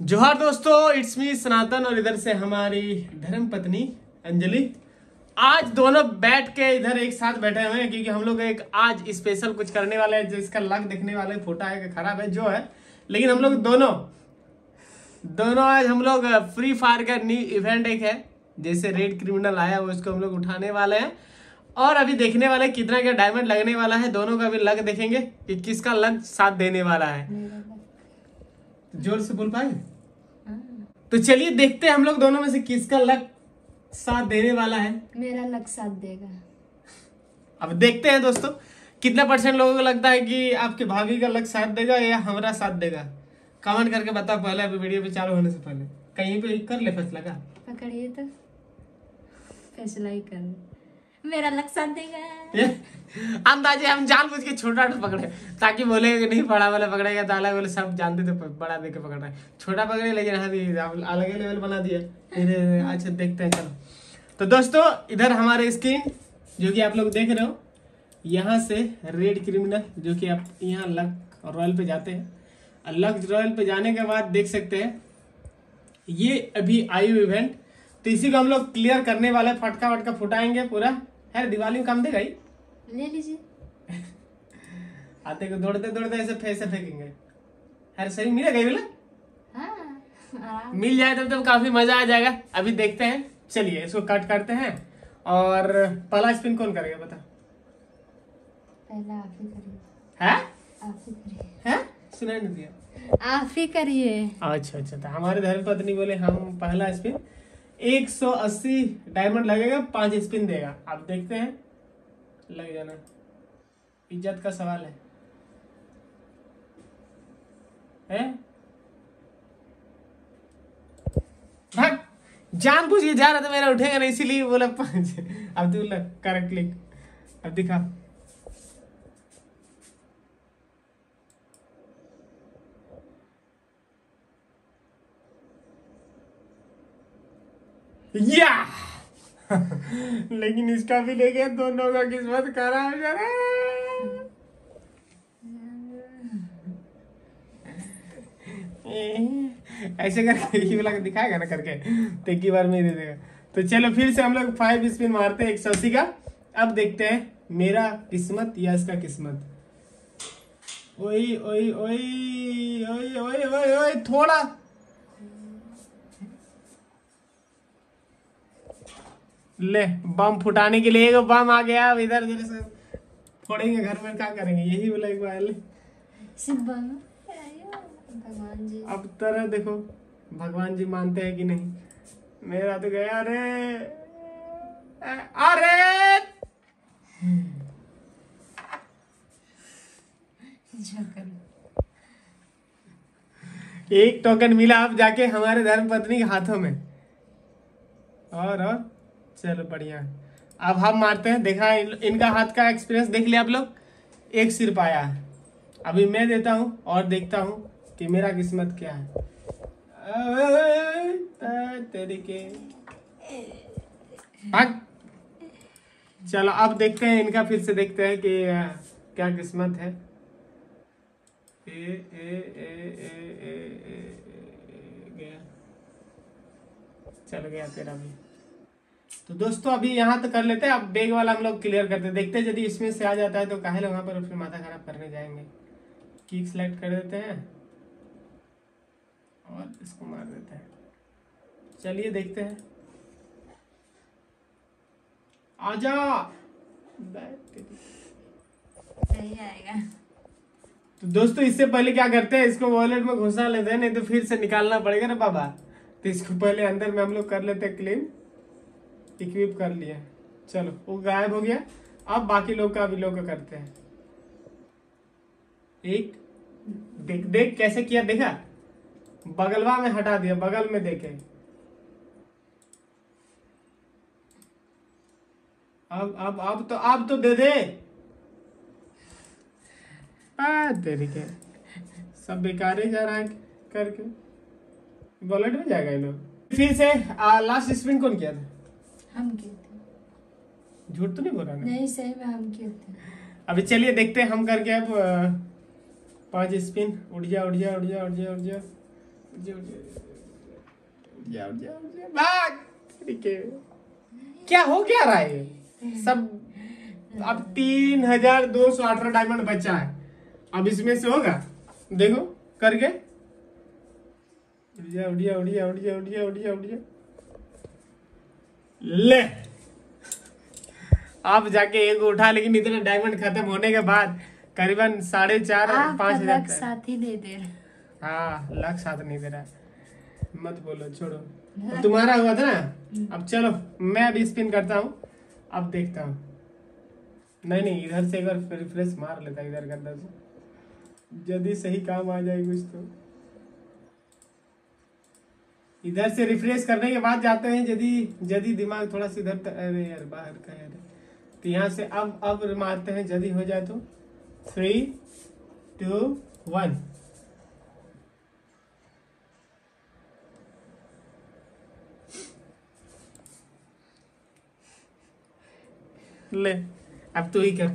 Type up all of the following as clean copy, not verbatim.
जोहार दोस्तों, it's me सनातन और इधर से हमारी धर्म पत्नी अंजलि। आज दोनों बैठ के इधर एक साथ बैठे हुए हैं क्योंकि हम लोग एक आज स्पेशल कुछ करने वाले हैं जिसका लग देखने वाले फोटा है कि खराब है जो है, लेकिन हम लोग दोनों आज हम लोग फ्री फायर का न्यू इवेंट एक है जैसे रेड क्रिमिनल आया वो इसको हम लोग उठाने वाले हैं और अभी देखने वाले कितना क्या डायमंड लगने वाला है। दोनों का भी लग देखेंगे कि किसका लग साथ देने वाला है। जोर से बोल पाए तो चलिए देखते हैं हम लोग दोनों में से किसका लक साथ देने वाला है। मेरा लक साथ देगा। अब देखते हैं दोस्तों कितना % लोगों को लगता है कि आपके भाभी का लक साथ देगा या हमारा साथ देगा। कमेंट करके बताओ पहले, अभी वीडियो पे चालू होने से पहले कहीं पे कर ले फैसला का। पकड़िए तो फैसला ही कर, मेरा लक साथ देगा। अंदाजे हम जानबूझ के छोटा पकड़े ताकि बोले कि नहीं बड़ा वाला पकड़ेगा तो अलग वाले सब जानते थे बड़ा देके पकड़ रहा है, छोटा पकड़े लेकिन हाँ अलग लेवल बना दिया। अच्छा देखते हैं चलो। तो दोस्तों इधर हमारे स्क्रीन जो कि आप लोग देख रहे हो, यहाँ से रेड क्रिमिनल जो कि आप यहाँ लक रॉयल पे जाते हैं। लक रॉयल पे जाने के बाद देख सकते हैं ये अभी आयु इवेंट, तो इसी को हम लोग क्लियर करने वाले, फटका वटका फुटाएंगे पूरा है। दिवाली में काम देगा ही, ले लीजिए। आते को दौड़ते दौड़ते ऐसे पैसे फेंकेंगे। है सही मिलेगा बोला? हाँ, मिल जाए तो काफी मजा आ जाएगा। अभी देखते हैं, चलिए इसको कट करते हैं। और पहला स्पिन कौन करेगा बता? पहला आप ही करिए। है आप ही करिए। है सुनाई नहीं दिया। आप ही करिए। अच्छा तो हमारे धर्मपत्नी बोले हम पहला स्पिन 180 डायमंड लगेगा, 5 स्पिन देगा। आप देखते हैं, लग जाना, इज्जत का सवाल है? भाग, जानबूझ के जा रहा था, मेरा उठेगा नहीं इसीलिए बोला 5। अब तू कर क्लिक, अब दिखा। या लेकिन इसका भी ले गया, दोनों का किस्मत खराब करे। ऐसे करके ये वाला दिखाएगा ना करके तो एक ही बार में ही दे देगा। तो चलो फिर से हम लोग 5 स्पिन मारते हैं 180 का। अब देखते हैं मेरा किस्मत या इसका किस्मत। ओए ओए ओए ओए ओए ओए ओए थोड़ा ले, बम फुटाने के लिए एक बम आ गया। अब इधर उधर से फोड़ेंगे, घर में क्या करेंगे, यही बोला एक बार। भगवान जी अब तरह देखो भगवान जी मानते हैं कि नहीं। मेरा तो गया। अरे अरे एक टोकन मिला अब जाके हमारे धर्मपत्नी के हाथों में। और चलो बढ़िया। अब हम मारते हैं, देखा इनका हाथ का एक्सपीरियंस देख लिया आप लोग। एक सिर पाया है, अभी मैं देता हूं और देखता हूं कि मेरा किस्मत क्या है। तेरी के भाग। चलो अब देखते हैं इनका, फिर से देखते हैं कि क्या किस्मत है। गया, चल गया तेरा भी। तो दोस्तों अभी यहाँ तो कर लेते हैं, अब बैग वाला हम लोग क्लियर करते हैं। देखते हैं यदि इसमें से आ जाता है तो काहे वहां पर फिर माथा खराब करने जाएंगे। किक सेलेक्ट कर देते हैं और इसको मार देते हैं। चलिए देखते हैं, आजा। सही आएगा। तो दोस्तों इससे पहले क्या करते हैं, इसको वॉलेट में घुसा लेते हैं, नहीं तो फिर से निकालना पड़ेगा ना बाबा। तो इसको पहले अंदर में हम लोग कर लेते हैं क्लीन। इक्विप कर लिया, चलो वो गायब हो गया। अब बाकी लोग का, अभी लोग का करते हैं। एक देख देख कैसे किया, देखा बगलवा में हटा दिया, बगल में देखे। अब तो दे दे। तेरी के सब बेकार ही जा रहा है करके, वॉलेट में जाएगा ये लोग। फिर से लास्ट स्पिन कौन किया था? हम किए थे। झूठ तो नहीं बोल रहा ना? नहीं सही में हम किए थे। अभी चलिए देखते हैं हम करके। अब 5 स्पिन, उड़ जा उड़ जा उड़ जा उड़ जा उड़ जा। भाग। ठीक है, क्या हो क्या रहा है ये सब। अब 3218 डायमंड बचा है, अब इसमें से होगा, देखो करके। उड़िया उड़िया उड़िया उड़िया उड़िया उड़िया उड़िया, ले अब जाके एक उठा, लेकिन इतना डायमंड खत्म होने के बाद करीबन 4.5-5 लक हजार। साथ ही नहीं दे रहा। हाँ, लक साथ नहीं दे रहा, मत बोलो, छोड़ो। अब तुम्हारा हुआ था ना, अब चलो मैं अभी स्पिन करता हूँ, अब देखता हूँ। नहीं नहीं, इधर से एक बार रिफ्रेश मार लेता, इधर का अंदर से, यदि सही काम आ जाए कुछ तो। इधर से रिफ्रेश करने के बाद जाते हैं, यदि दिमाग थोड़ा सा इधर, अरे यार बाहर का है, तो यहाँ से अब मारते हैं, यदि हो जाए तो। 3, 2, 1। ले अब तू ही कर।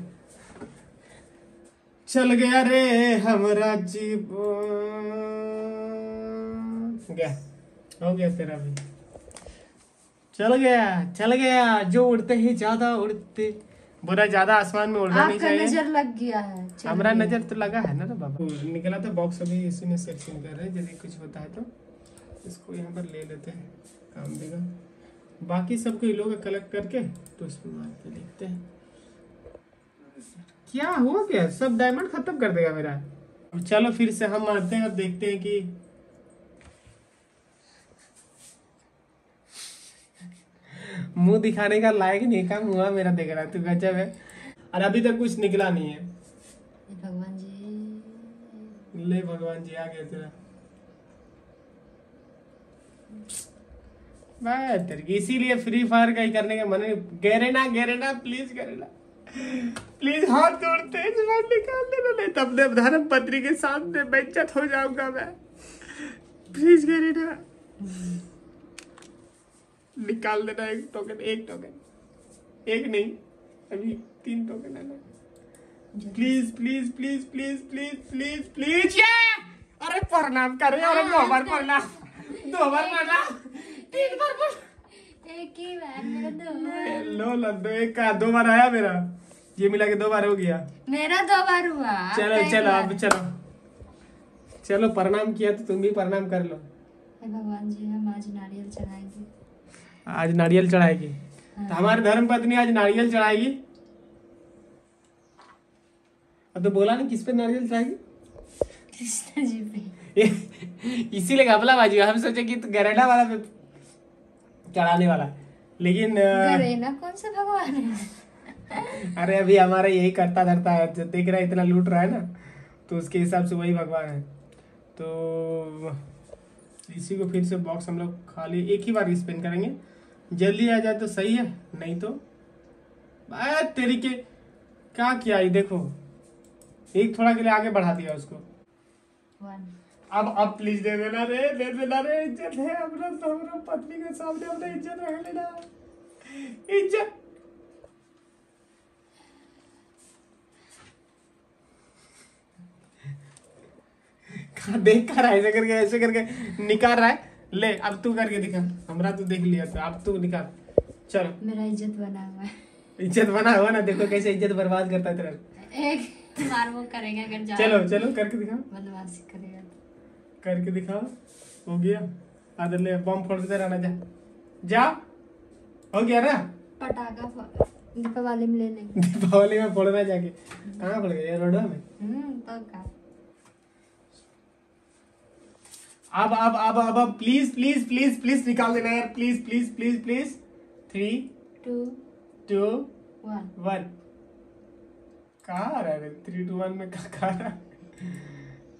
चल गया रे हमरा जीवन, गया, हो गया तेरा भी, चल गया। जो उड़ते ही ज्यादा उड़ते, बुरा ज्यादा आसमान में उड़ना नहीं आपका चाहिए। नजर लग गया है। चल हमारा गया। नजर तो लगा है ना बाबा। निकला था बॉक्स, अभी इसी में सेक्शन कर रहे हैं, यदि कुछ होता है तो इसको यहाँ पर ले लेते हैं, काम देगा। बाकी सबको ये लोग कलेक्ट करके तो इसमें मार के देखते हैं क्या हुआ, क्या सब डायमंड खत्म कर देगा मेरा। अब चलो फिर से हम मारते हैं और देखते हैं कि मुंह दिखाने का लायक नहीं काम हुआ मेरा, देख रहा है तू, गजब है। और अभी तक कुछ निकला नहीं है। भगवान जी, ले भगवान जी, आ गया तेरा। इसीलिए फ्री फायर का ही करने का मन है। गेरेना प्लीज, गेरेना प्लीज, हाथ जोड़ते हैं, जवाब निकाल देना, नहीं तब अपने धर्म पत्नी के सामने बेइज्जत हो जाऊंगा मैं। प्लीज गेरेना, निकाल देना एक टोकन, एक नहीं, अभी 3 टोकन है ना। Please please please please please please please, अरे प्रणाम कर रहे, अरे 2 बार प्रणाम, 2 बार प्रणाम, 3 बार प्रणाम। एक ही बार मेरा 2 बार। लो एक का 2 बार आया मेरा, ये मिला के 2 बार हो गया। मेरा 2 बार हुआ। चलो अब चलो प्रणाम किया तो तुम भी प्रणाम कर लो। हे भगवान जी, हम आज नारियल चढ़ाएंगे। आज नारियल चढ़ाएगी, तो हमारी धर्म पत्नी आज नारियल चढ़ाएगी। अब तो बोला ना किस पे नारियल चढ़ाएगी? कृष्ण जी पे। इसीलिए घपलाबाजी, हम सोचे कि तो गरेला वाला पे चढ़ाने वाला, लेकिन गरेना कौन सा भगवान है? अरे अभी हमारा यही करता धरता है, जो देख रहा है इतना लूट रहा है ना, तो उसके हिसाब से वही भगवान है। तो इसी को फिर से बॉक्स हम लोग खाली एक ही बार स्पिन करेंगे, जल्दी आ जाए तो सही है, नहीं तो तेरी के क्या किया ये देखो, एक थोड़ा के लिए आगे बढ़ा दिया उसको। 1। अब प्लीज दे देना रे, इज्जत है अपना, तो पत्नी के सामने अपना इज्जत रख लेना, इज्जत। देख कर ऐसे करके निकाल रहा है। ले अब तू करके दिखा, हमरा तो देख लिया था, अब तू निकाल। चलो, मेरा इज्जत बना हुआ है। इज्जत बना हुआ ना, देखो कैसे इज्जत बर्बाद करता है तेरा। एक बार वो करेगा, अगर जा चलो करके दिखा, बदमाशी करेगा करके दिखाओ। हो गया, आदर ले, बम फोड़ते रहना, जा हो गया ना। पटाखा दीपावली में ले लेंगे। दीपावली में फोड़ना जाके, कहाँ फोड़ गया रोड में? तो का अब प्लीज निकाल देना यार, प्लीज। 3, 2, 1। कहाँ आ रहा है 3, 2, 1 में? कहाँ आ रहा है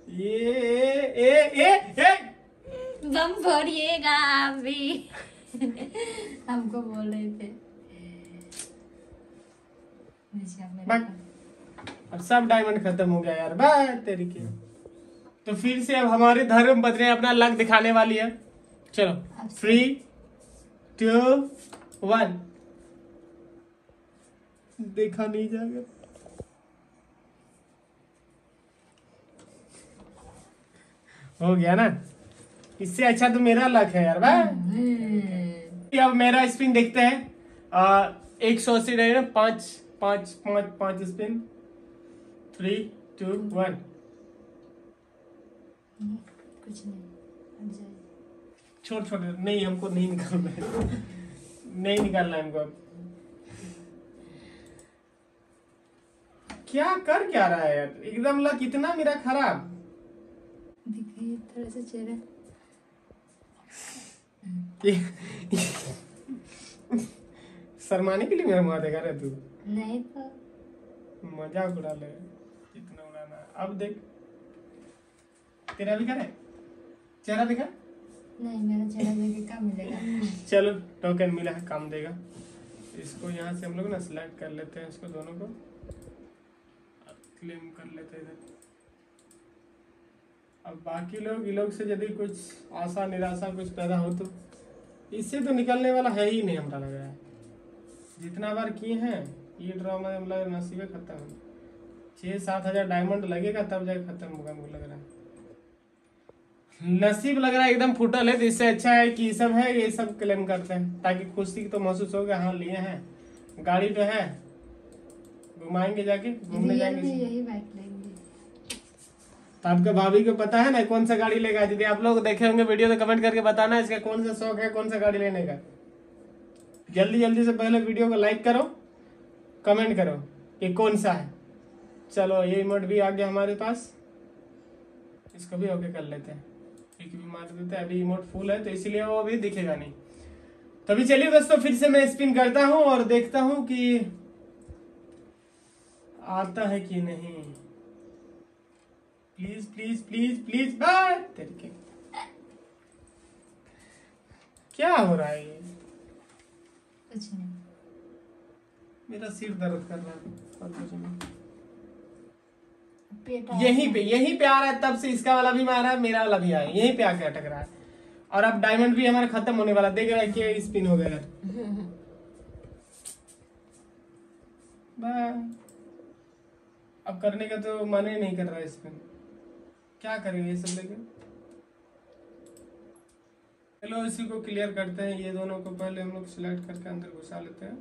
ये? बम फोड़िएगा आप भी। हमको बोल रहे थे। अब सब डायमंड खत्म हो गया यार, बाय तेरी के। तो फिर से अब हमारी धर्म पत्नी अपना लक दिखाने वाली है। चलो 3, 2, 1। देखा नहीं जाएगा, हो गया ना। इससे अच्छा तो मेरा लक है यार भाई। अब मेरा स्पिन देखते हैं। 180 रहेगा, 5 स्पिन। 3 2 1। कुछ नहीं, हट जाए। छोड़ नहीं, हमको नहीं निकालना है। नहीं निकालना है हमको अब। क्या कर क्या रहा है यार, एकदम लक इतना मेरा खराब। दिखाइए थोड़ा सा चेहरा। शर्माने के लिए मेरा मुंह देखा रहे तू? नहीं तो मजाक उड़ा ले, इतना उड़ाना है। अब देख, तेरा भी करे चेहरा दिखा। नहीं, मेरा चेहरा देखे क्या मिलेगा। चलो टोकन मिला है, काम देगा। इसको यहाँ से हम लोग ना सिलेक्ट कर लेते हैं, इसको दोनों को क्लेम कर लेते हैं इधर। अब बाकी लोग, ये लोग से यदि कुछ आशा निराशा कुछ पैदा हो तो इससे तो निकलने वाला है ही नहीं, हमरा लग रहा है। जितना बार किए हैं ये ड्रॉ में मतलब नसीबे खत्म है। 6-7 हजार डायमंड लगेगा तब जाके खत्म होगा, हमको लग रहा है। नसीब लग रहा है एकदम फुटल है, तो इससे अच्छा है कि सब है ये सब क्लेम करते हैं, ताकि खुशी तो महसूस होगा। हाँ लिए हैं, गाड़ी तो है, घुमाएंगे, जाके घूमने रियल जाएंगे। में यही बाइक लेंगे। तो आपके भाभी को पता है ना कौन सा गाड़ी लेगा? यदि आप लोग देखे होंगे वीडियो तो कमेंट करके बताना इसका कौन सा शौक है, कौन सा गाड़ी लेने का। जल्दी जल्दी से पहले वीडियो को लाइक करो, कमेंट करो कि कौन सा है। चलो ये इमोट भी आ गया हमारे पास, इसको भी ओके कर लेते हैं, एक भी मार देते हैं। अभी इमोट फुल है तो इसीलिए वो अभी दिखेगा नहीं। तो अभी चलिए दोस्तों, फिर से मैं स्पिन करता हूँ और देखता हूँ कि आता है कि नहीं। Please please please please, bye तेरे। क्या हो रहा है ये? कुछ नहीं, मेरा सिर दर्द कर रहा है। पेट यहीं पे आ रहा है, तब से इसका वाला भी मारा है, मेरा वाला भी आया, यहीं पे आके अटक रहा है। और अब डायमंड भी हमारा खत्म होने वाला, देख रहा है कि स्पिन हो गया। अब करने का तो मन ही नहीं कर रहा है स्पिन, क्या करेंगे ये सब लेके। चलो इसी को क्लियर करते हैं, ये दोनों को पहले हम लोग सिलेक्ट करके अंदर घुसा लेते हैं।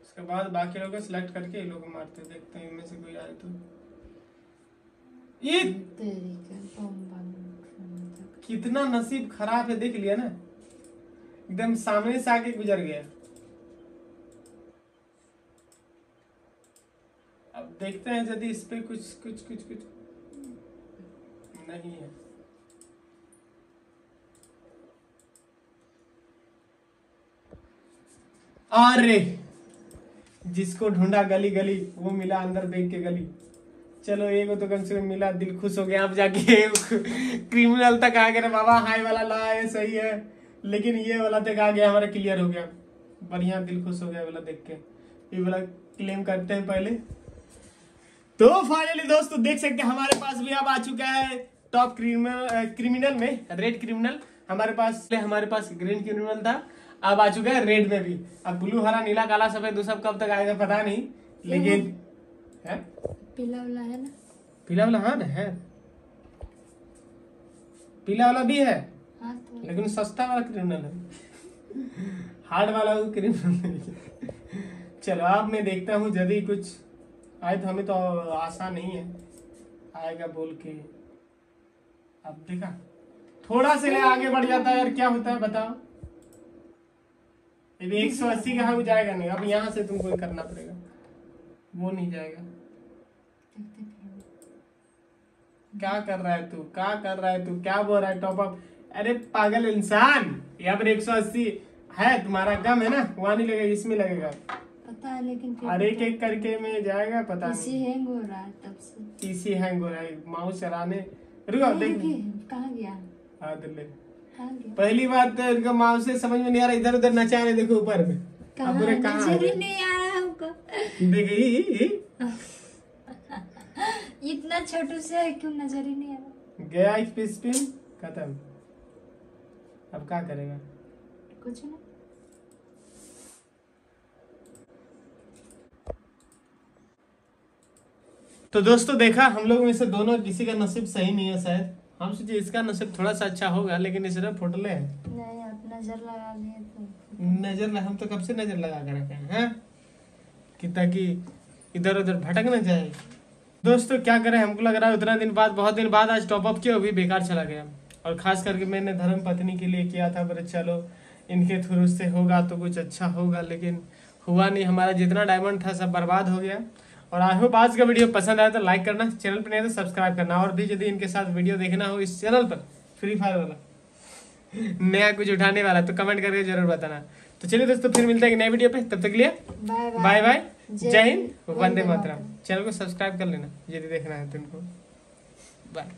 उसके बाद बाकी लोगों को सिलेक्ट करके ये लोग मारते हैं, देखते हैं इनमें से कोई आए तो। ये कितना नसीब खराब है, देख लिया ना, एकदम सामने से आके गुजर गया। अब देखते हैं यदि इस पे कुछ कुछ कुछ कुछ नहीं है। अरे जिसको ढूंढा गली गली वो मिला अंदर बैग के गली। चलो एक तो कम से कम मिला, दिल खुश हो गया। अब जाके क्रिमिनल तक आ गया बाबा, हाई वाला ला है सही है, लेकिन ये वाला तक आ गया, हमारा क्लियर हो गया, बढ़िया, दिल खुश हो गया वाला देख के। ये वाला क्लेम करते हैं पहले। तो फाइनली दोस्तों देख सकते हैं हमारे पास भी अब आ चुका है टॉप क्रिमिनल में रेड क्रिमिनल। हमारे पास ग्रीन क्रिमिनल था, अब आ चुका है रेड में भी। अब ब्लू हरा नीला काला सफेद सब कब तक आएगा पता नहीं, लेकिन है पीला वाला है ना, पीला वाला। हाँ है, पीला वाला भी है। हाँ तो लेकिन सस्ता वाला क्रिमिनल है, हार्ड वाला वो क्रिमिनल। चलो अब मैं देखता हूँ यदि कुछ आए तो, हमें तो आशा नहीं है आएगा बोल के। अब देखा थोड़ा से आगे बढ़ जाता है यार, क्या होता है बताओ। 180 का जाएगा नहीं, अब यहाँ से तुमको करना पड़ेगा, वो नहीं जाएगा। क्या कर रहा है तू, क्या बोल रहा है टॉप अप? अरे पागल इंसान, यहाँ पर 180 है, तुम्हारा कम है ना, वहाँ नहीं लगेगा, इसमें लगेगा पता है, लेकिन और एक एक करके में जाएगा, पता नहीं। हैंग हो रहा है तब से, पीसी हैंग हो रहा है, माउस चलाने। रुको देख, कहाँ गया, हाँ दिल्ली। कहाँ गया? पहली बात तो इनका माउस से समझ में नहीं आ रहा, इधर उधर नचा रहे, देखो ऊपर में। अब पूरे कहाँ नहीं आ रहा हमको। देखिए इतना छोटू से है, क्यों नजर ही नहीं आ रहा? गया स्पिन खत्म। अब क्या करेगा? कुछ ना। तो दोस्तों देखा, हम लोग में से दोनों किसी का नसीब सही नहीं है शायद, हम सोचे इसका नसीब थोड़ा सा अच्छा होगा, लेकिन इस तरह फुटले है। नहीं, आप नजर लगा लिए तो। हम तो कब से नजर लगा कर रखे हैं कि ताकि इधर उधर भटक न जाए। दोस्तों क्या करें, हमको लग रहा है उतना दिन बाद, बहुत दिन बाद आज टॉप अप किया, वो भी बेकार चला गया। और खास करके मैंने धर्म पत्नी के लिए किया था, पर चलो इनके थ्रू से होगा तो कुछ अच्छा होगा, लेकिन हुआ नहीं। हमारा जितना डायमंड था सब बर्बाद हो गया। और आई होप आज का वीडियो पसंद आया तो लाइक करना, चैनल पर नहीं तो सब्सक्राइब करना, और भी यदि इनके साथ वीडियो देखना हो इस चैनल पर फ्री फायर वाला नया कुछ उठाने वाला तो कमेंट करके जरूर बताना। तो चलिए दोस्तों, फिर मिलते हैं एक नए वीडियो पे, तब तक के लिए बाय बाय, जय हिंद, वंदे मातरम। चैनल को सब्सक्राइब कर लेना यदि देखना है तुमको। बाय।